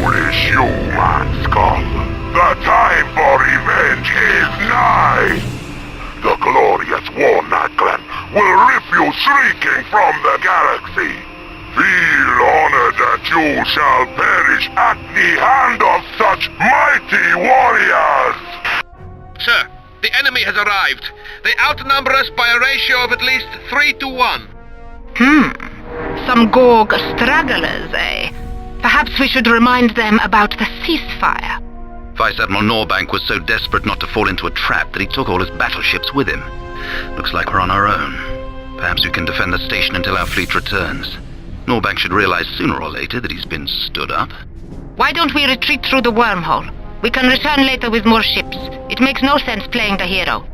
foolish human skull. The time for revenge is nigh. The glorious Warnock clan will rip you shrieking from the galaxy. Feel honored that you shall perish at the hand of such mighty warriors! Sir, the enemy has arrived. They outnumber us by a ratio of at least 3 to 1. Some Gorg stragglers, eh? Perhaps we should remind them about the ceasefire. Vice Admiral Norbank was so desperate not to fall into a trap that he took all his battleships with him. Looks like we're on our own. Perhaps we can defend the station until our fleet returns. Norbank should realize sooner or later that he's been stood up. Why don't we retreat through the wormhole? We can return later with more ships. It makes no sense playing the hero.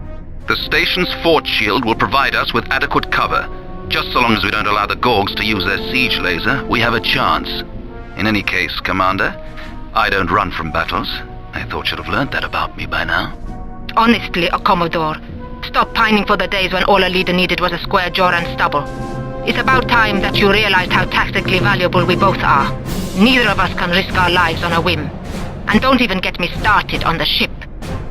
The station's fort shield will provide us with adequate cover. Just so long as we don't allow the Gorgs to use their siege laser, we have a chance. In any case, Commander, I don't run from battles. I thought you'd have learned that about me by now. Honestly, Commodore, stop pining for the days when all a leader needed was a square jaw and stubble. It's about time that you realized how tactically valuable we both are. Neither of us can risk our lives on a whim. And don't even get me started on the ship.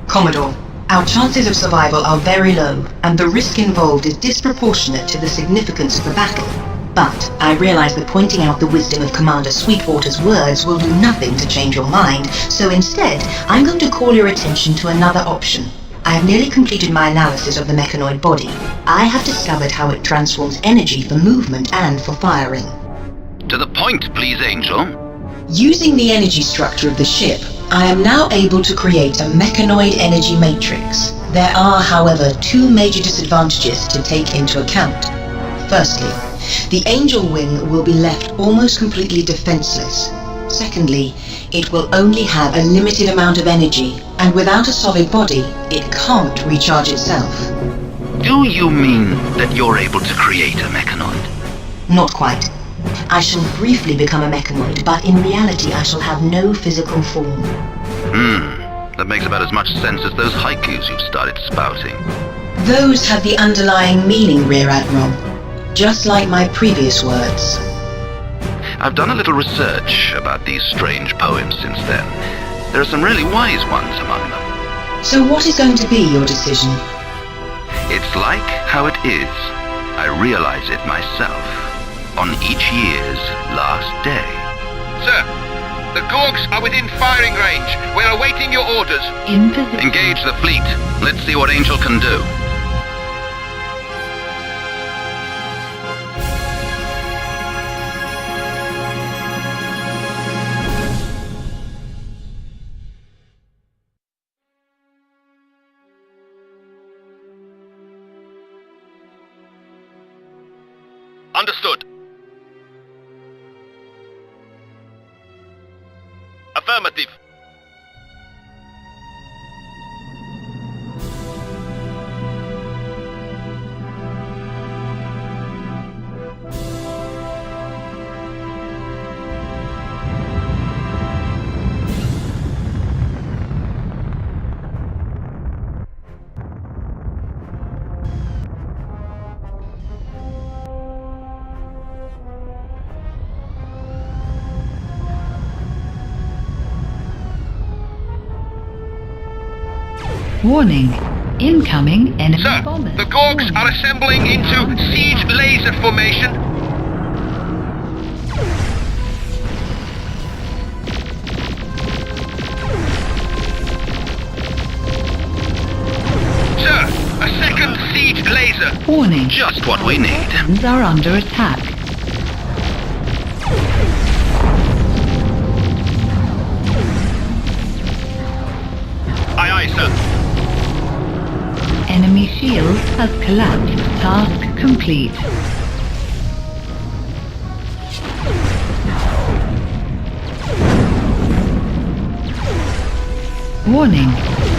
Commodore, our chances of survival are very low, and the risk involved is disproportionate to the significance of the battle. But I realize that pointing out the wisdom of Commander Sweetwater's words will do nothing to change your mind, so instead, I'm going to call your attention to another option. I have nearly completed my analysis of the mechanoid body. I have discovered how it transforms energy for movement and for firing. To the point, please, Angel. Using the energy structure of the ship, I am now able to create a mechanoid energy matrix. There are, however, two major disadvantages to take into account. Firstly, the Angel Wing will be left almost completely defenseless. Secondly, it will only have a limited amount of energy, and without a solid body, it can't recharge itself. Do you mean that you're able to create a mechanoid? Not quite. I shall briefly become a mechanoid, but in reality I shall have no physical form. That makes about as much sense as those haikus you've started spouting. Those have the underlying meaning, Rear Admiral. Just like my previous words. I've done a little research about these strange poems since then. There are some really wise ones among them. So what is going to be your decision? It's like how it is. I realize it myself. On each year's last day. Sir, the Gorgs are within firing range. We're awaiting your orders. In position. Engage the fleet. Let's see what Angel can do. Understood. Affirmative. Warning. Incoming enemy Sir, bombers. the Gorgs are assembling into siege laser formation. Sir, a second siege laser. Warning. Just what we need. Systems are under attack. Aye, aye, sir. Enemy shield has collapsed. Task complete. Warning.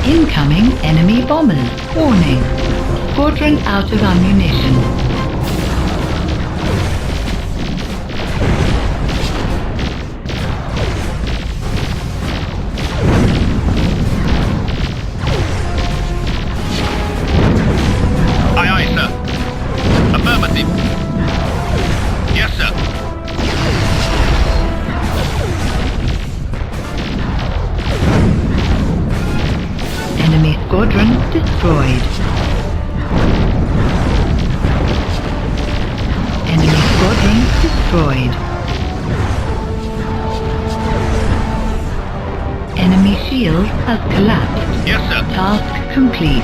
Incoming enemy bombers. Warning. Squadron out of ammunition. Aye, aye, sir. Affirmative. Yes, sir. destroyed. Enemy squadron destroyed. Enemy shield has collapsed. Yes, sir. Task complete.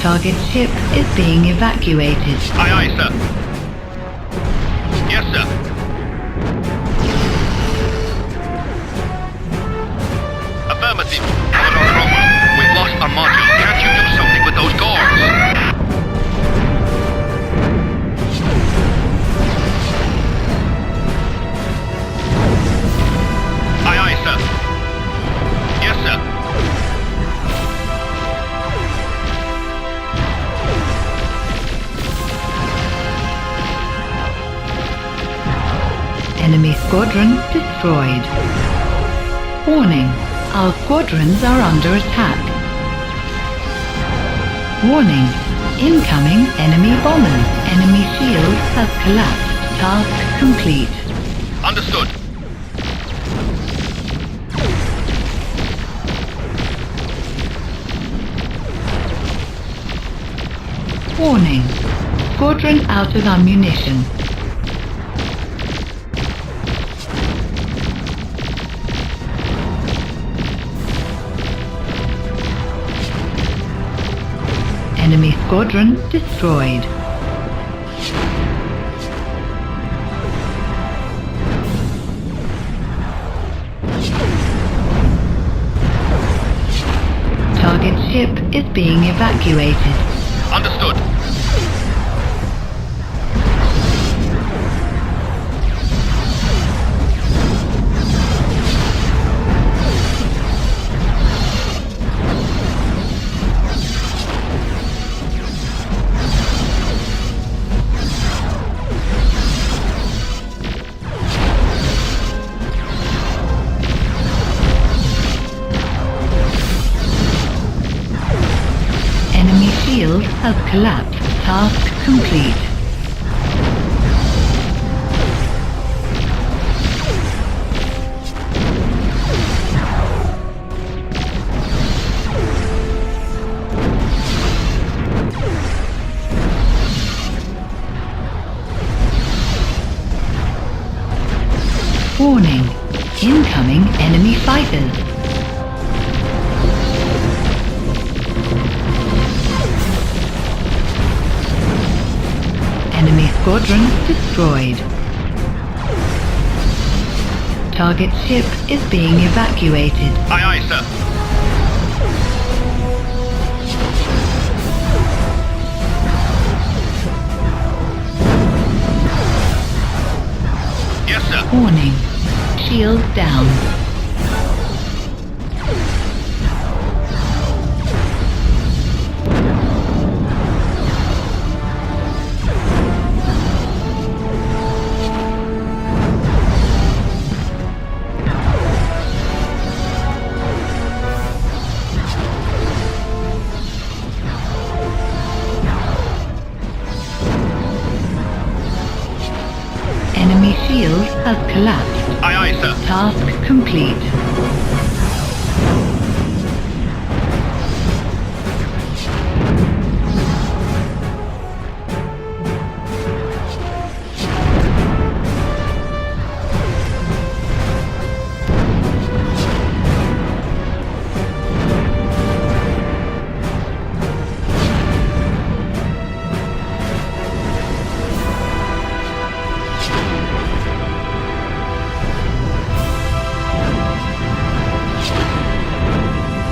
Target ship is being evacuated. Aye, aye, sir. Yes, sir. Affirmative. Commodore Cromwell, we've lost our module. Can't you do something with those guards? Aye, aye, sir. Yes, sir. Enemy squadron destroyed. Warning, our squadrons are under attack. Warning, incoming enemy bombers. Enemy shield has collapsed. Task complete. Understood. Warning, squadron out of ammunition. Enemy squadron destroyed. Target ship is being evacuated. Understood. Enemy shield has collapsed. Task complete. Warning, incoming enemy fighters. Enemy squadron destroyed. Target ship is being evacuated. Aye, aye, sir. Yes, sir. Warning, shield down. Enemy shield has collapsed. Aye, aye, sir. Task complete.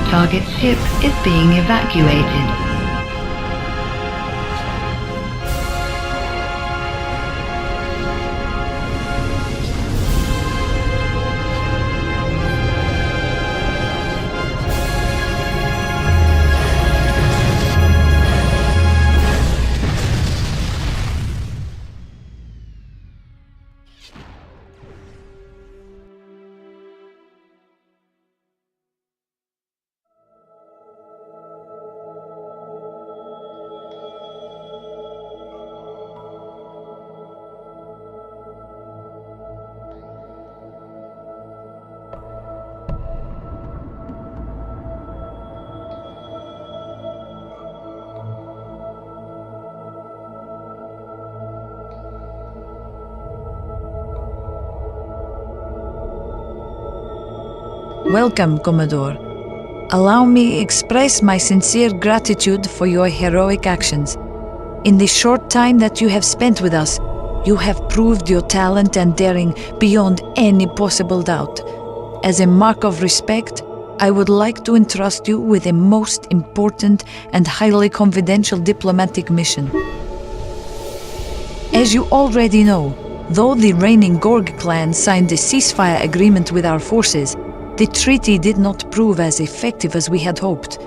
Target ship is being evacuated. Welcome, Commodore. Allow me express my sincere gratitude for your heroic actions. In the short time that you have spent with us, you have proved your talent and daring beyond any possible doubt. As a mark of respect, I would like to entrust you with a most important and highly confidential diplomatic mission. As you already know, though the reigning Gorg clan signed a ceasefire agreement with our forces, the treaty did not prove as effective as we had hoped.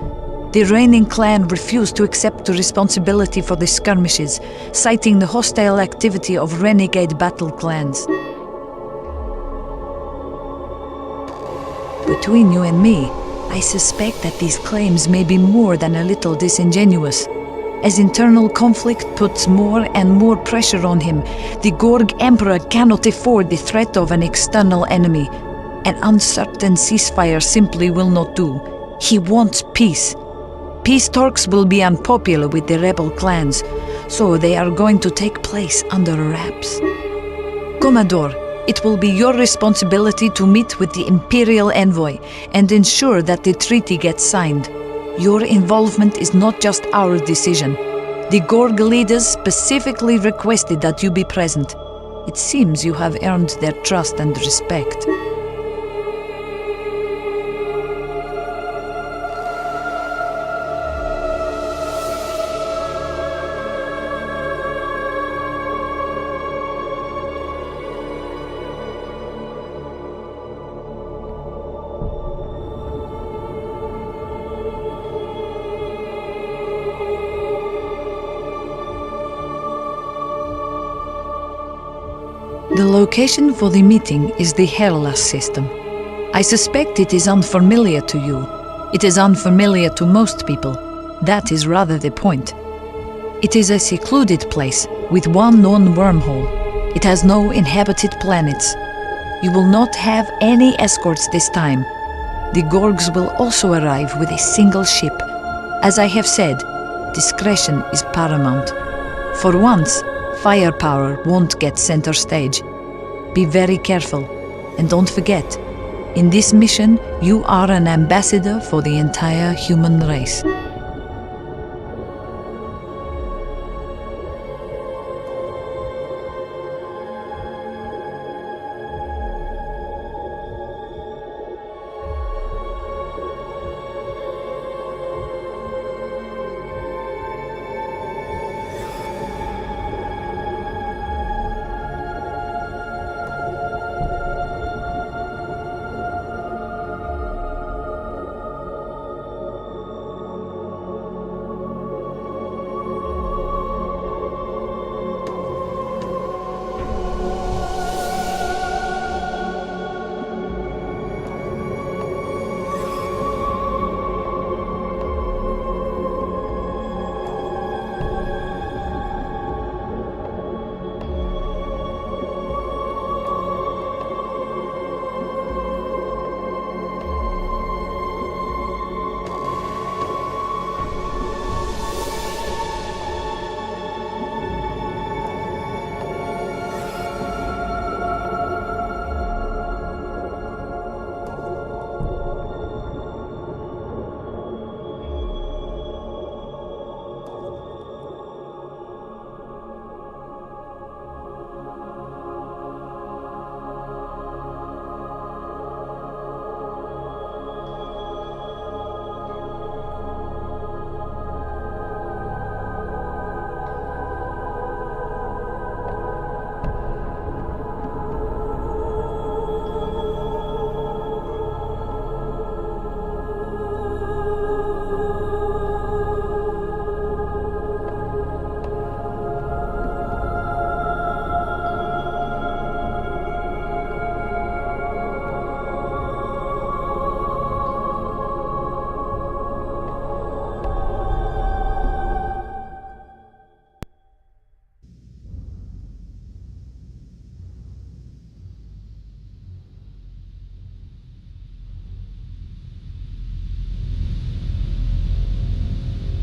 The reigning clan refused to accept the responsibility for the skirmishes, citing the hostile activity of renegade battle clans. Between you and me, I suspect that these claims may be more than a little disingenuous. As internal conflict puts more and more pressure on him, the Gorg Emperor cannot afford the threat of an external enemy. An uncertain ceasefire simply will not do. He wants peace. Peace talks will be unpopular with the rebel clans, so they are going to take place under wraps. Commodore, it will be your responsibility to meet with the Imperial Envoy and ensure that the treaty gets signed. Your involvement is not just our decision. The Gorg leaders specifically requested that you be present. It seems you have earned their trust and respect. The location for the meeting is the Herlas system. I suspect it is unfamiliar to you. It is unfamiliar to most people. That is rather the point. It is a secluded place with one known wormhole. It has no inhabited planets. You will not have any escorts this time. The Gorgs will also arrive with a single ship. As I have said, discretion is paramount. For once, firepower won't get center stage. Be very careful, and don't forget, in this mission you are an ambassador for the entire human race.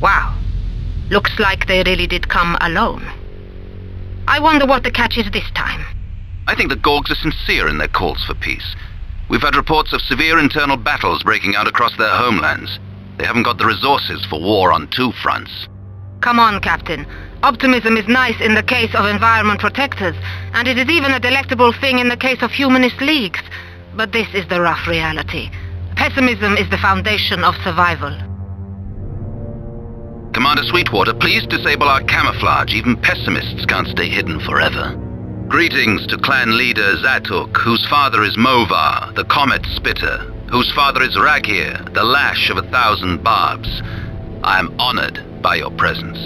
Wow. Looks like they really did come alone. I wonder what the catch is this time. I think the Gorgs are sincere in their calls for peace. We've had reports of severe internal battles breaking out across their homelands. They haven't got the resources for war on two fronts. Come on, Captain. Optimism is nice in the case of environment protectors, and it is even a delectable thing in the case of humanist leagues. But this is the rough reality. Pessimism is the foundation of survival. Commander Sweetwater, please disable our camouflage. Even pessimists can't stay hidden forever. Greetings to clan leader Zatuk, whose father is Movar, the Comet Spitter, whose father is Raghir, the Lash of 1,000 Barbs. I am honored by your presence.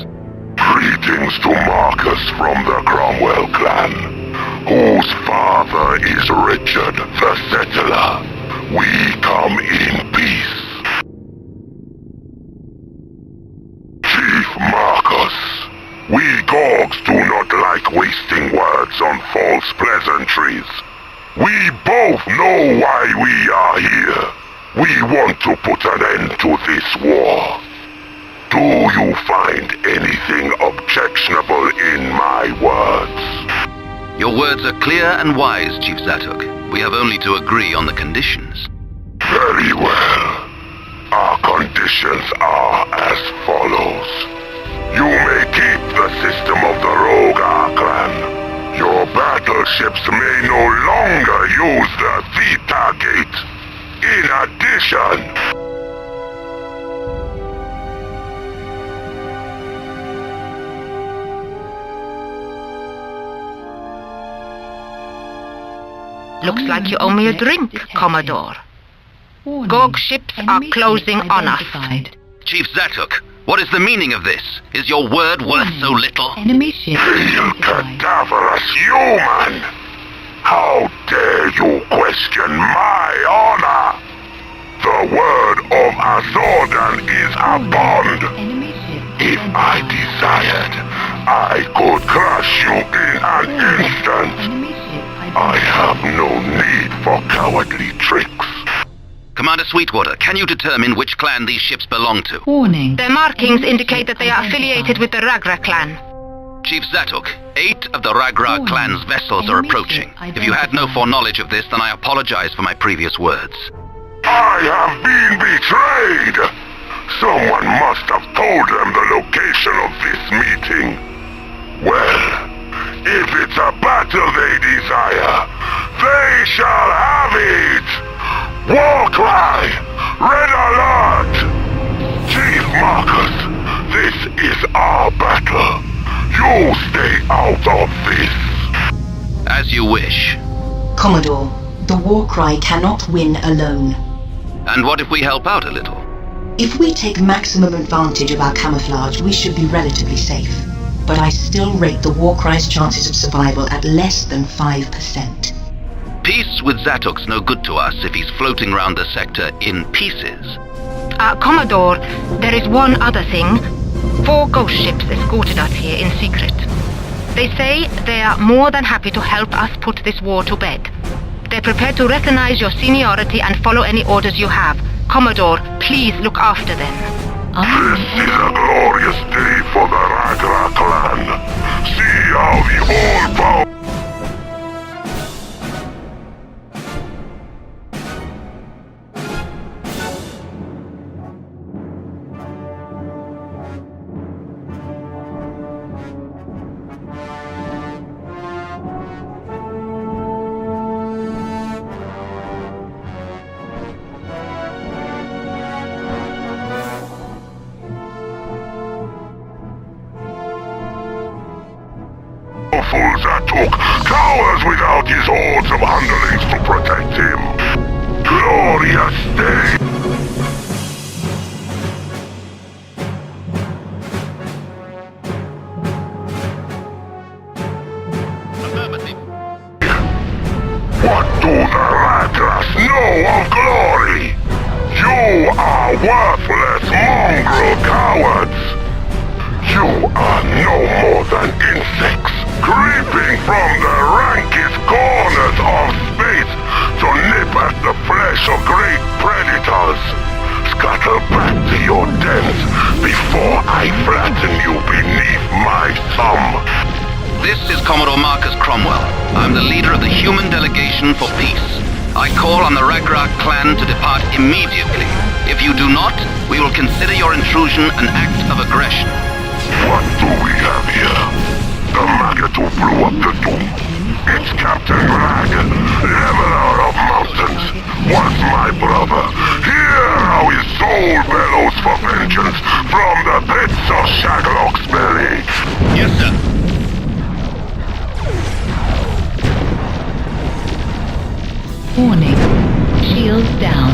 Greetings to Marcus from the Cromwell clan, whose father is Richard the Settler. We come in peace. Chief Marcus, we Gorgs do not like wasting words on false pleasantries. We both know why we are here. We want to put an end to this war. Do you find anything objectionable in my words? Your words are clear and wise, Chief Zatuk. We have only to agree on the conditions. Very well. Our conditions are as follows. You may keep the system of the Rogue clan. Your battleships may no longer use the Theta Gate. In addition, Looks like you owe me a drink, Commodore. Gorg ships are closing on us. Chief Zatuk, what is the meaning of this? Is your word worth so little? Enemy ship you cadaverous human! How dare you question my honor? The word of Azordan is a bond. Enemy ship If I desired, I could crush you in an instant. Enemy ship I have no need for cowardly tricks. Commander Sweetwater, can you determine which clan these ships belong to? Warning. Their markings indicate that they are affiliated with the Ragra clan. Chief Zatuk, 8 of the Ragra clan's vessels are approaching. If you had no foreknowledge of this, then I apologize for my previous words. I have been betrayed! Someone must have told them the location of this meeting. Well, if it's a battle they desire, they shall have it! Warcry! Red alert! Chief Marcus, this is our battle. You stay out of this. As you wish. Commodore, the warcry cannot win alone. And what if we help out a little? If we take maximum advantage of our camouflage, we should be relatively safe. But I still rate the warcry's chances of survival at less than 5%. Peace with Zatuk's no good to us if he's floating around the sector in pieces. Commodore, there is one other thing. 4 ghost ships escorted us here in secret. They say they are more than happy to help us put this war to bed. They're prepared to recognize your seniority and follow any orders you have. Commodore, please look after them. This is a glorious day for the Ragra clan. See how the whole power... Zatuk cowers without his hordes of underlings to protect him. Glorious day! What do the Ragras know of glory? You are worthless mongrel cowards! You are no more than insects, creeping from the rankest corners of space to nip at the flesh of great predators. Scuttle back to your dens before I flatten you beneath my thumb. This is Commodore Marcus Cromwell. I'm the leader of the human delegation for peace. I call on the Ragnarok clan to depart immediately. If you do not, we will consider your intrusion an act of aggression. What do we have here? The maggot who blew up the dome. It's Captain Rag, leveler of mountains. Was my brother. Hear how his soul bellows for vengeance from the pits of Shaglock's belly. Yes, sir. Warning. Shields down.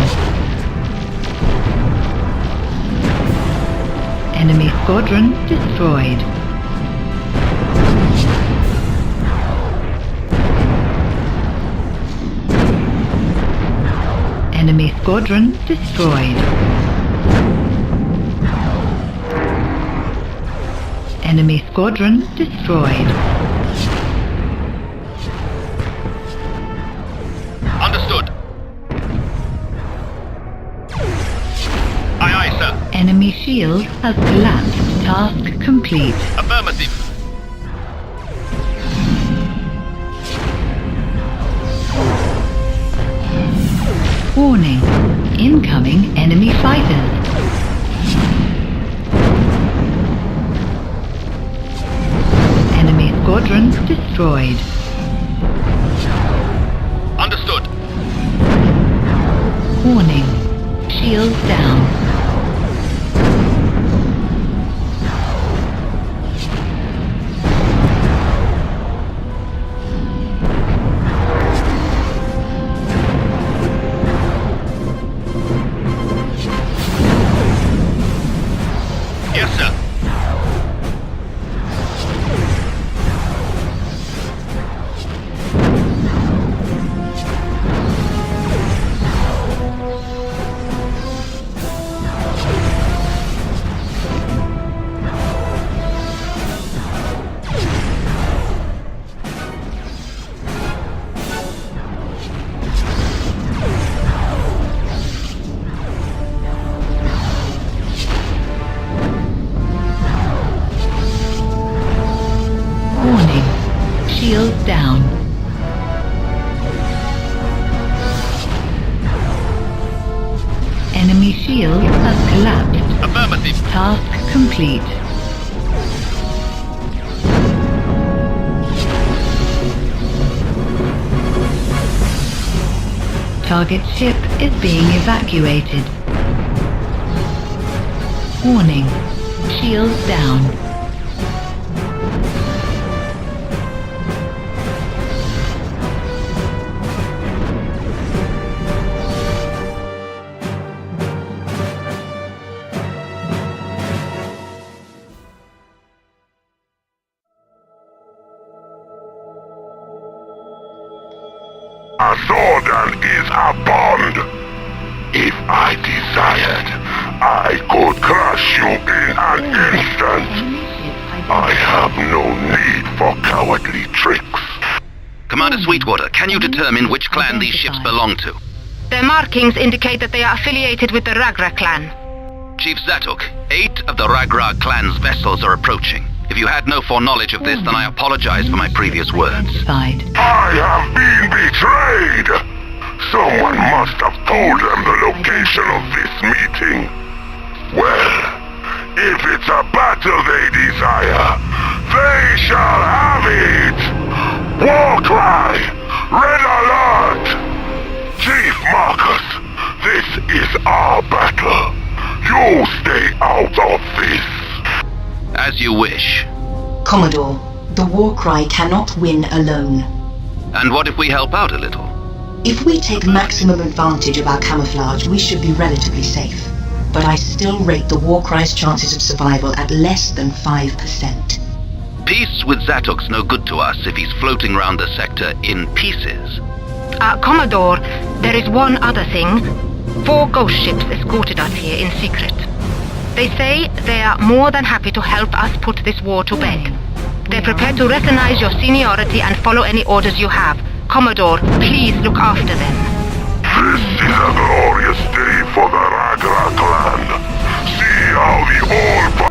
Enemy squadron destroyed. Enemy squadron destroyed. Enemy squadron destroyed. Understood. Aye, aye, sir. Enemy shield has collapsed. Task complete. Affirmative. Warning. Incoming enemy fighters. Enemy squadron destroyed. Understood. Warning. Shields down. Yes, sir. Warning. Shields down. Enemy shield has collapsed. Affirmative. Task complete. Target ship is being evacuated. Warning. Shields down. A sword is a bond. If I desired, I could crush you in an instant. I have no need for cowardly tricks. Commander Sweetwater, can you determine which clan these ships belong to? Their markings indicate that they are affiliated with the Ragra clan. Chief Zatuk, 8 of the Ragra clan's vessels are approaching. If you had no foreknowledge of this, then I apologize for my previous words. Identified. I have been betrayed! Someone must have told them the location of this meeting. Well, if it's a battle they desire, they shall have it! Warcry! Red alert! Chief Marcus, this is our battle. You stay out of this. As you wish. Commodore, the warcry cannot win alone. And what if we help out a little? If we take maximum advantage of our camouflage, we should be relatively safe. But I still rate the warcry's chances of survival at less than 5%. Peace with Zatuk's no good to us if he's floating around the sector in pieces. Commodore, there is one other thing. 4 ghost ships escorted us here in secret. They say they are more than happy to help us put this war to bed. They're prepared to recognize your seniority and follow any orders you have. Commodore, please look after them. This is a glorious day for the Ragra clan. See how the all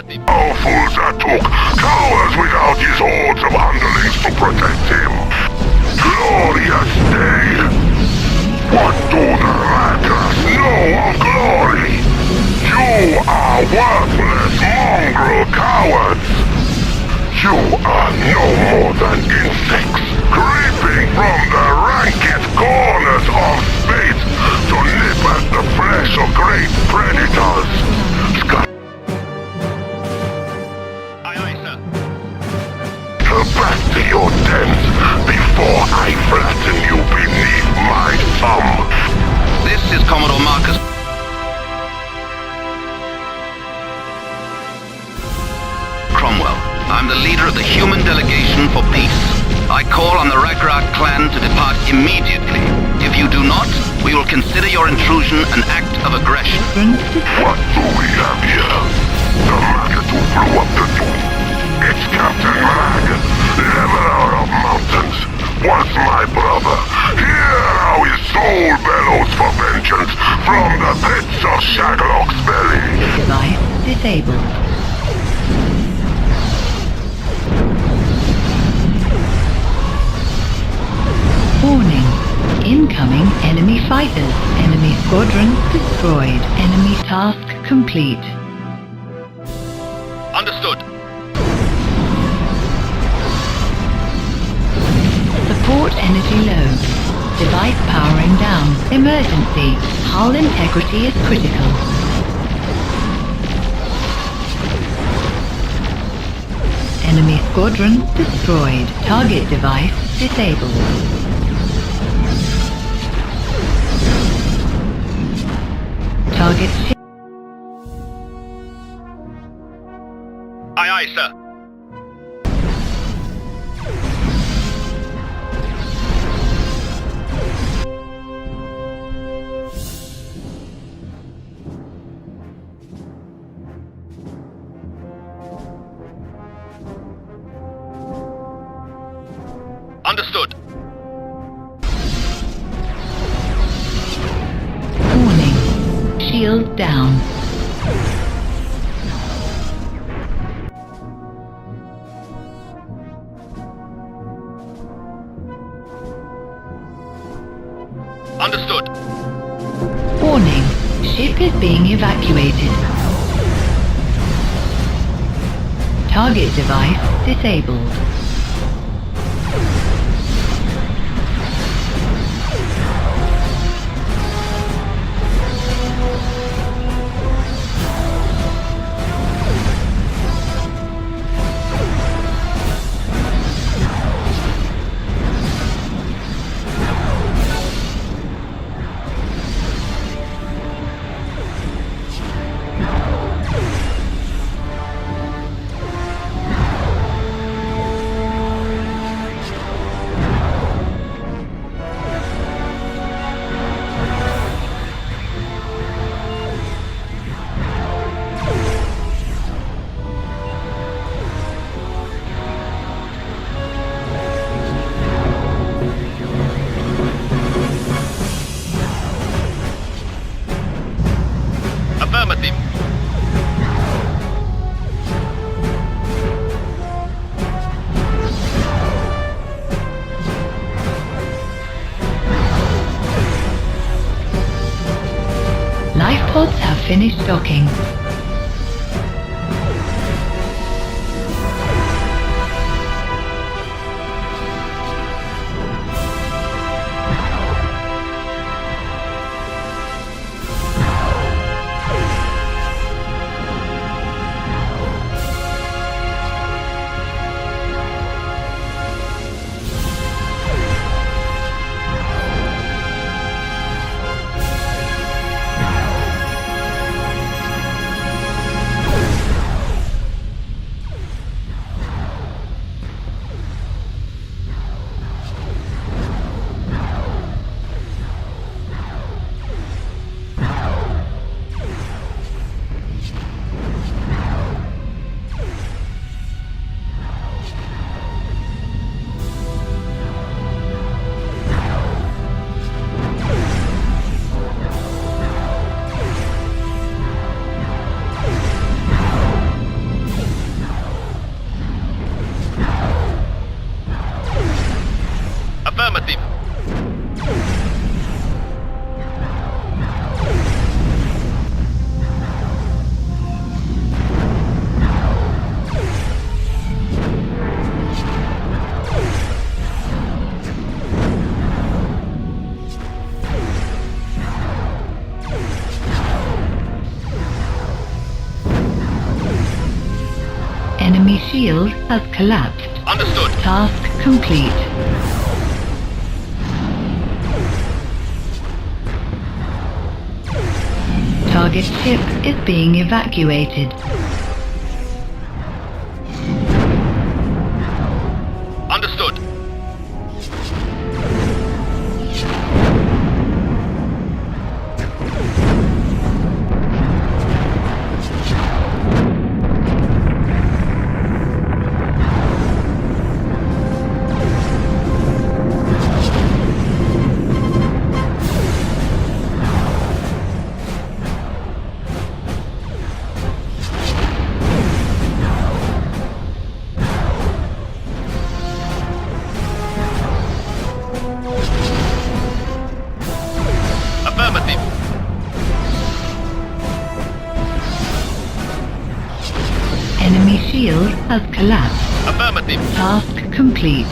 Affirmative. Powerful Zatuk cowers without his hordes of underlings to protect him. Glorious day! What do the Raggers know of glory? You are worthless mongrel cowards! You are no more than insects, creeping from the rankest corners of space to nip at the flesh of great predators. Back to your dens before I flatten you beneath my thumb. This is Commodore Marcus. Cromwell. I'm the leader of the human delegation for peace. I call on the Ragnarok clan to depart immediately. If you do not, we will consider your intrusion an act of aggression. What do we have here? The maggot who blew up the dome. It's Captain Mag, leveler of mountains. Was my brother. Hear how his soul bellows for vengeance from the pits of Shaglock's belly. Device disabled. Warning. Incoming enemy fighters. Enemy squadron destroyed. Enemy task complete. Understood. Support energy low. Device powering down. Emergency. Hull integrity is critical. Enemy squadron destroyed. Target device disabled. Target ship. Aye, aye, sir. Understood. Warning. Shield down. Understood. Warning. Ship is being evacuated. Target device disabled. Affirmative. Life pods have finished docking. Enemy shield has collapsed. Understood. Task complete. Target ship is being evacuated. Understood. Affirmative. Enemy shield has collapsed. Affirmative. Task complete.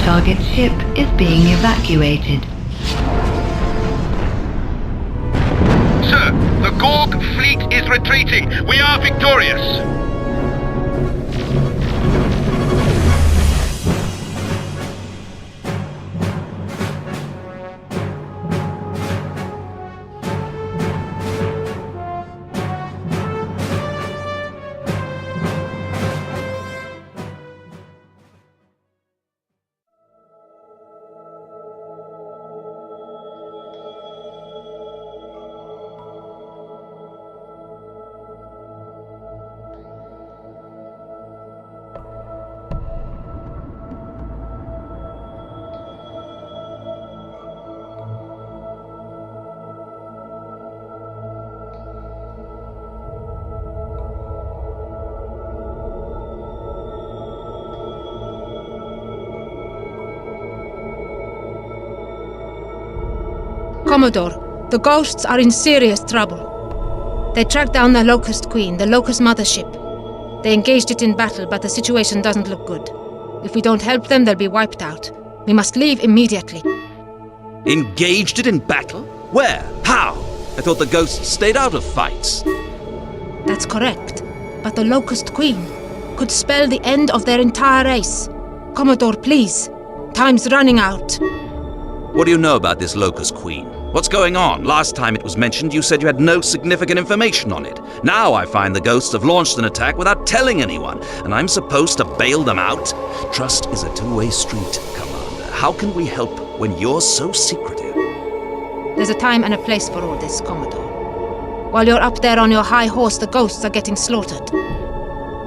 Target ship is being evacuated. Sir, the Gorg fleet is retreating. We are victorious. Commodore, the Ghosts are in serious trouble. They tracked down the Locust Queen, the Locust Mothership. They engaged it in battle, but the situation doesn't look good. If we don't help them, they'll be wiped out. We must leave immediately. Engaged it in battle? Where? How? I thought the Ghosts stayed out of fights. That's correct. But the Locust Queen could spell the end of their entire race. Commodore, please. Time's running out. What do you know about this Locust Queen? What's going on? Last time it was mentioned, you said you had no significant information on it. Now I find the Ghosts have launched an attack without telling anyone, and I'm supposed to bail them out? Trust is a two-way street, Commander. How can we help when you're so secretive? There's a time and a place for all this, Commodore. While you're up there on your high horse, the Ghosts are getting slaughtered.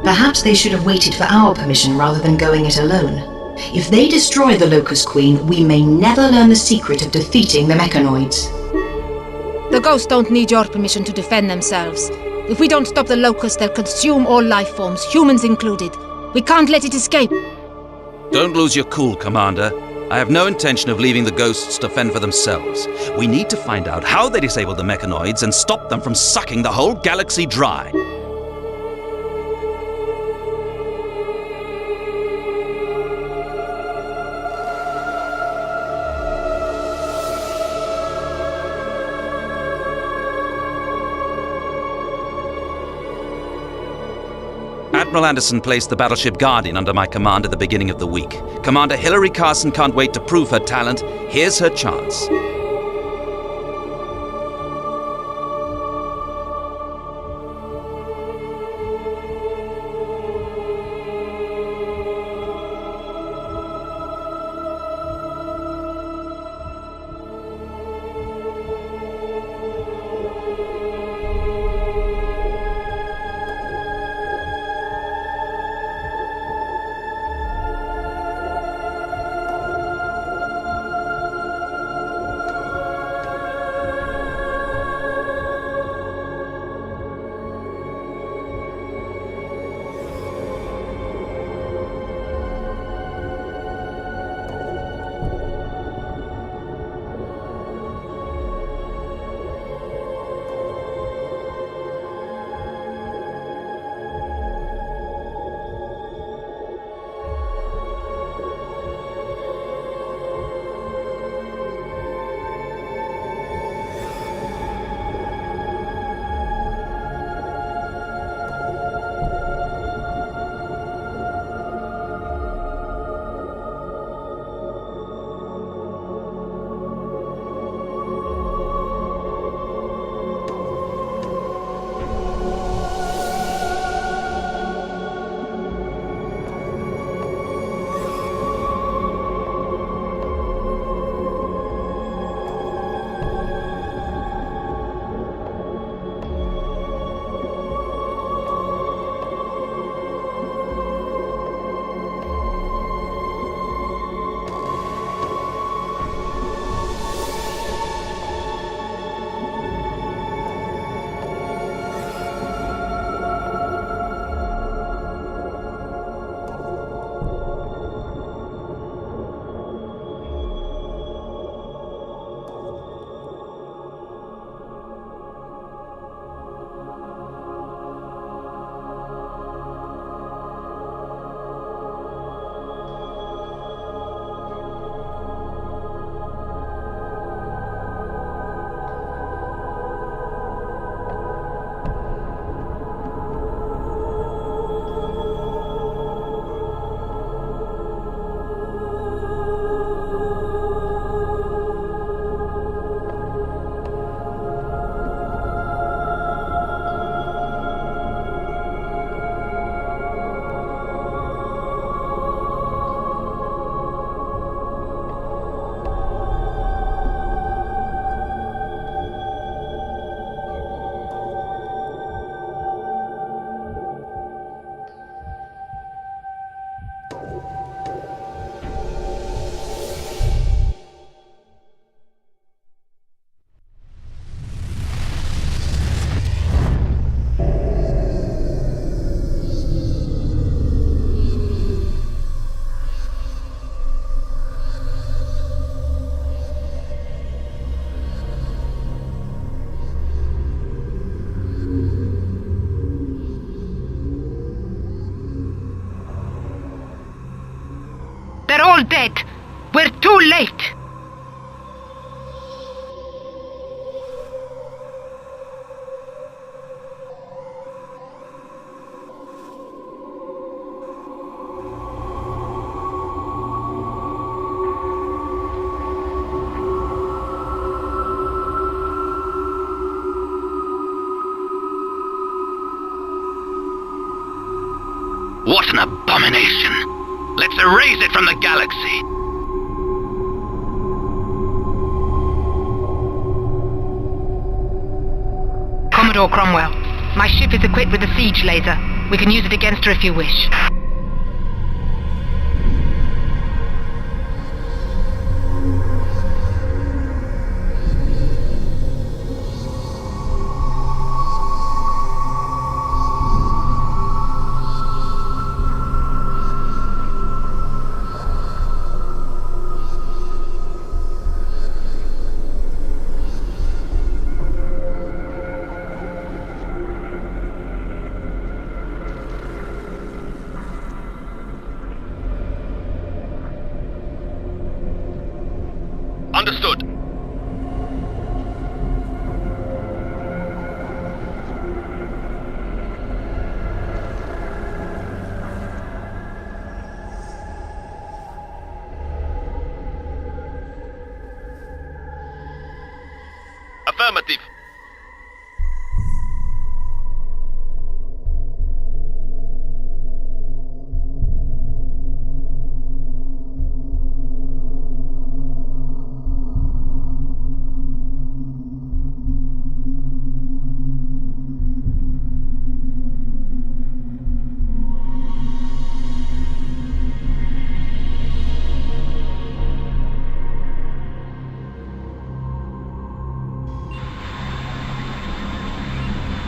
Perhaps they should have waited for our permission rather than going it alone. If they destroy the Locust Queen, we may never learn the secret of defeating the mechanoids. The Ghosts don't need your permission to defend themselves. If we don't stop the Locusts, they'll consume all life forms, humans included. We can't let it escape. Don't lose your cool, Commander. I have no intention of leaving the Ghosts to fend for themselves. We need to find out how they disabled the mechanoids and stop them from sucking the whole galaxy dry. Admiral Anderson placed the battleship Guardian under my command at the beginning of the week. Commander Hilary Carson can't wait to prove her talent. Here's her chance. dead. We're too late. What an abomination! Let's erase it from the galaxy! Commodore Cromwell, my ship is equipped with a siege laser. We can use it against her if you wish. Understood. Affirmative.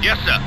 Yes, sir.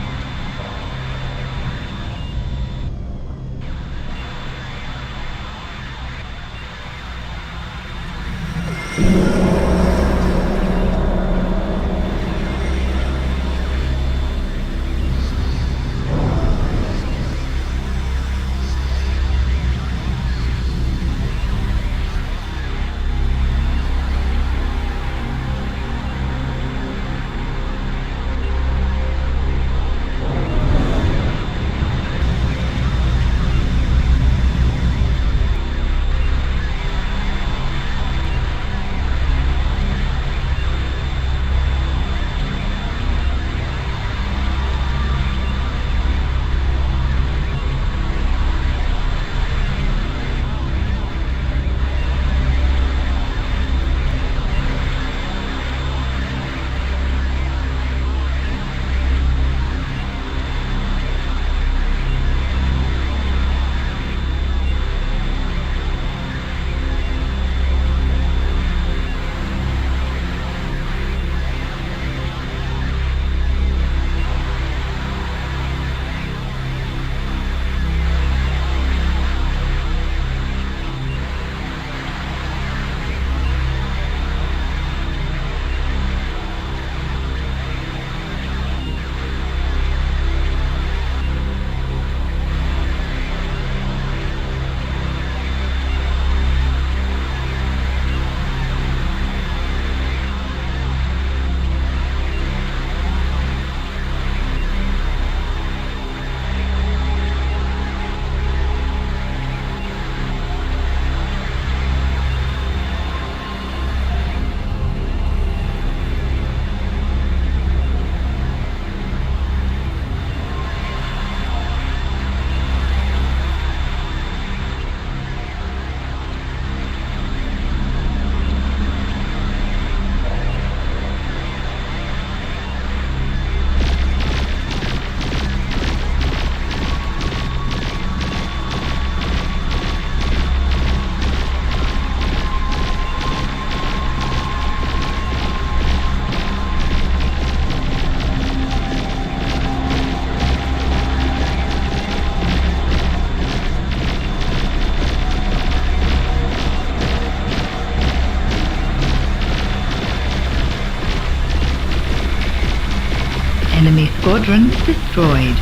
Enemy squadron destroyed.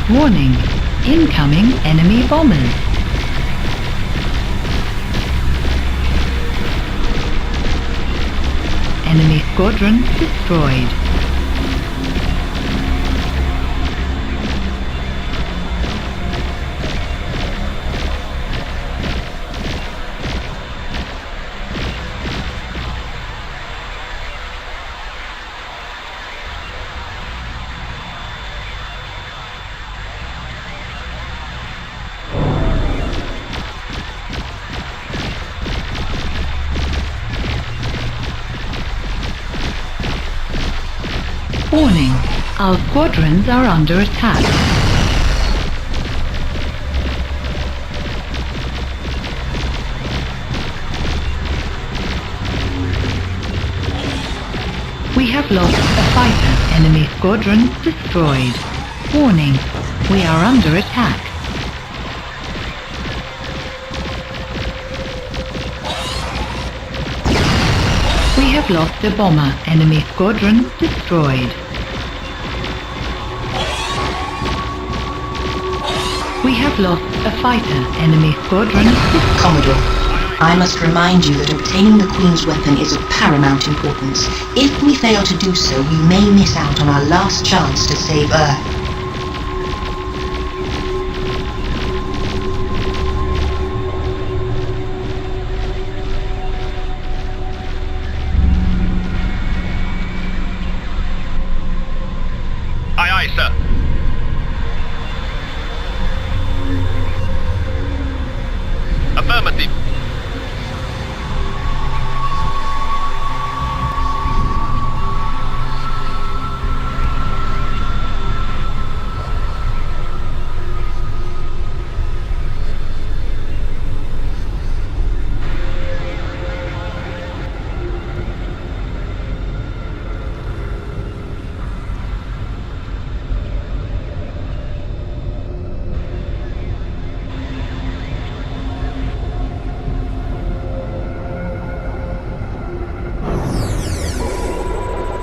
Warning, incoming enemy bombers. Enemy squadron destroyed. Warning, our squadrons are under attack. We have lost a fighter. Enemy squadron destroyed. Warning, we are under attack. We have lost a bomber. Enemy squadron destroyed. We have lost a fighter. Enemy squadron destroyed. Commodore, I must remind you that obtaining the Queen's weapon is of paramount importance. If we fail to do so, we may miss out on our last chance to save Earth. Aye, aye, sir. Affirmative.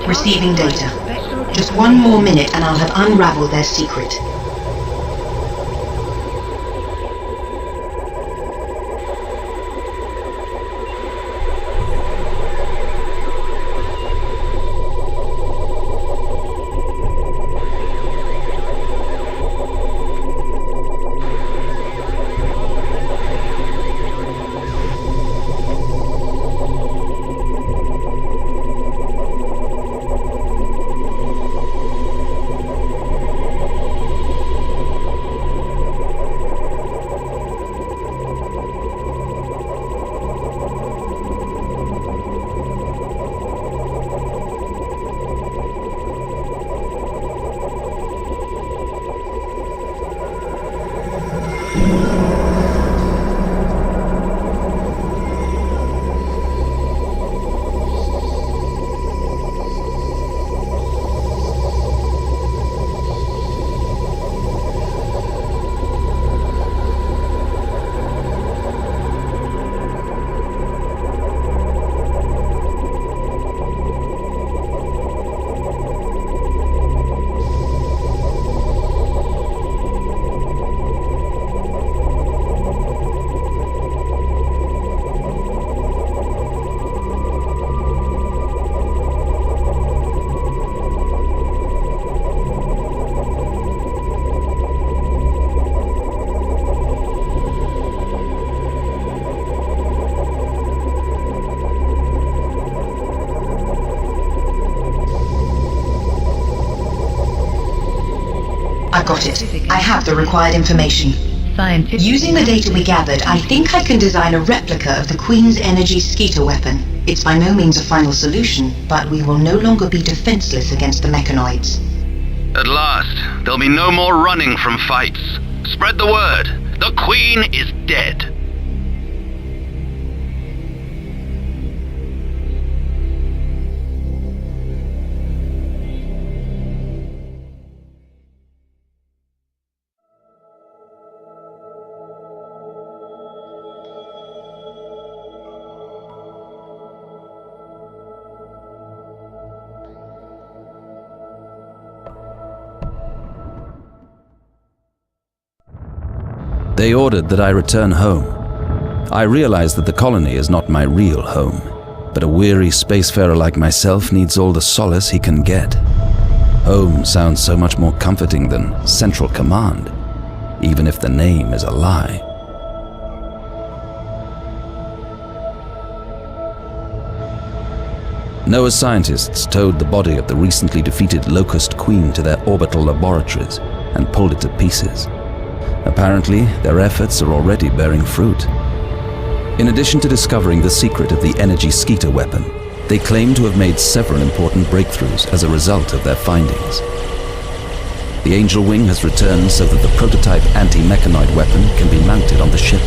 Receiving data. Just one more minute and I'll have unraveled their secret. I got it. I have the required information. Scientific. Using the data we gathered, I think I can design a replica of the Queen's energy skeeter weapon. It's by no means a final solution, but we will no longer be defenseless against the mechanoids. At last, there'll be no more running from fights. Spread the word. The Queen is dead. They ordered that I return home. I realize that the colony is not my real home. but a weary spacefarer like myself needs all the solace he can get. Home sounds so much more comforting than Central Command, even if the name is a lie. NOAA scientists towed the body of the recently defeated Locust Queen to their orbital laboratories and pulled it to pieces. Apparently, their efforts are already bearing fruit. In addition to discovering the secret of the energy skeeter weapon, they claim to have made several important breakthroughs as a result of their findings. The Angel Wing has returned so that the prototype anti-mechanoid weapon can be mounted on the ship.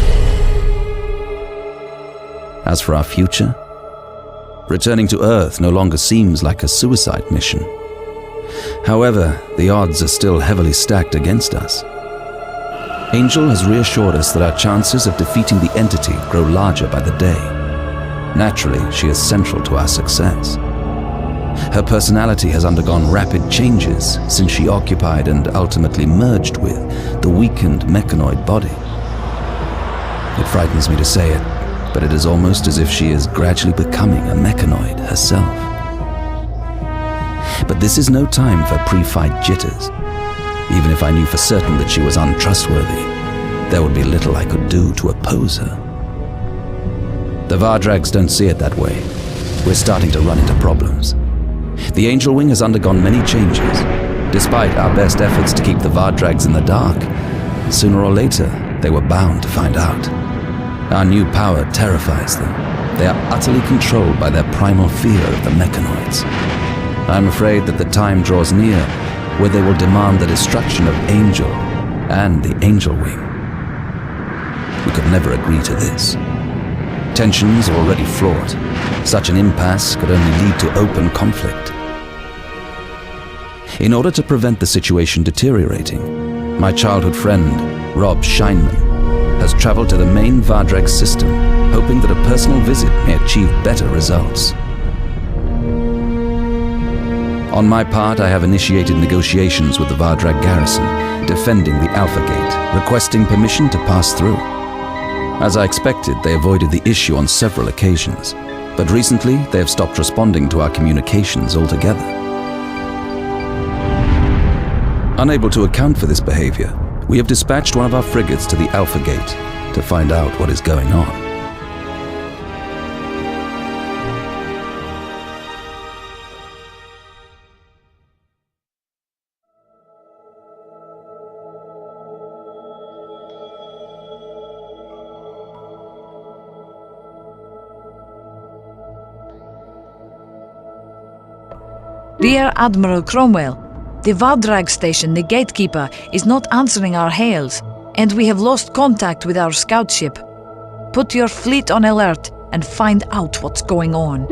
As for our future, returning to Earth no longer seems like a suicide mission. However, the odds are still heavily stacked against us. Angel has reassured us that our chances of defeating the entity grow larger by the day. Naturally, she is central to our success. Her personality has undergone rapid changes since she occupied and ultimately merged with the weakened mechanoid body. It frightens me to say it, but it is almost as if she is gradually becoming a mechanoid herself. But this is no time for pre-fight jitters. Even if I knew for certain that she was untrustworthy, there would be little I could do to oppose her. The Vardrags don't see it that way. We're starting to run into problems. The Angel Wing has undergone many changes. Despite our best efforts to keep the Vardrags in the dark, sooner or later, they were bound to find out. Our new power terrifies them. They are utterly controlled by their primal fear of the mechanoids. I'm afraid that the time draws near where they will demand the destruction of Angel and the Angel Wing. We could never agree to this. Tensions are already fraught. Such an impasse could only lead to open conflict. In order to prevent the situation deteriorating, my childhood friend, Rob Scheinman, has traveled to the main Vardrag system, hoping that a personal visit may achieve better results. On my part, I have initiated negotiations with the Vardrag garrison, defending the Alpha Gate, requesting permission to pass through. As I expected, they avoided the issue on several occasions, but recently they have stopped responding to our communications altogether. Unable to account for this behavior, we have dispatched one of our frigates to the Alpha Gate to find out what is going on. Rear Admiral Cromwell, the Vardrag station, the gatekeeper, is not answering our hails, and we have lost contact with our scout ship. Put your fleet on alert and find out what's going on.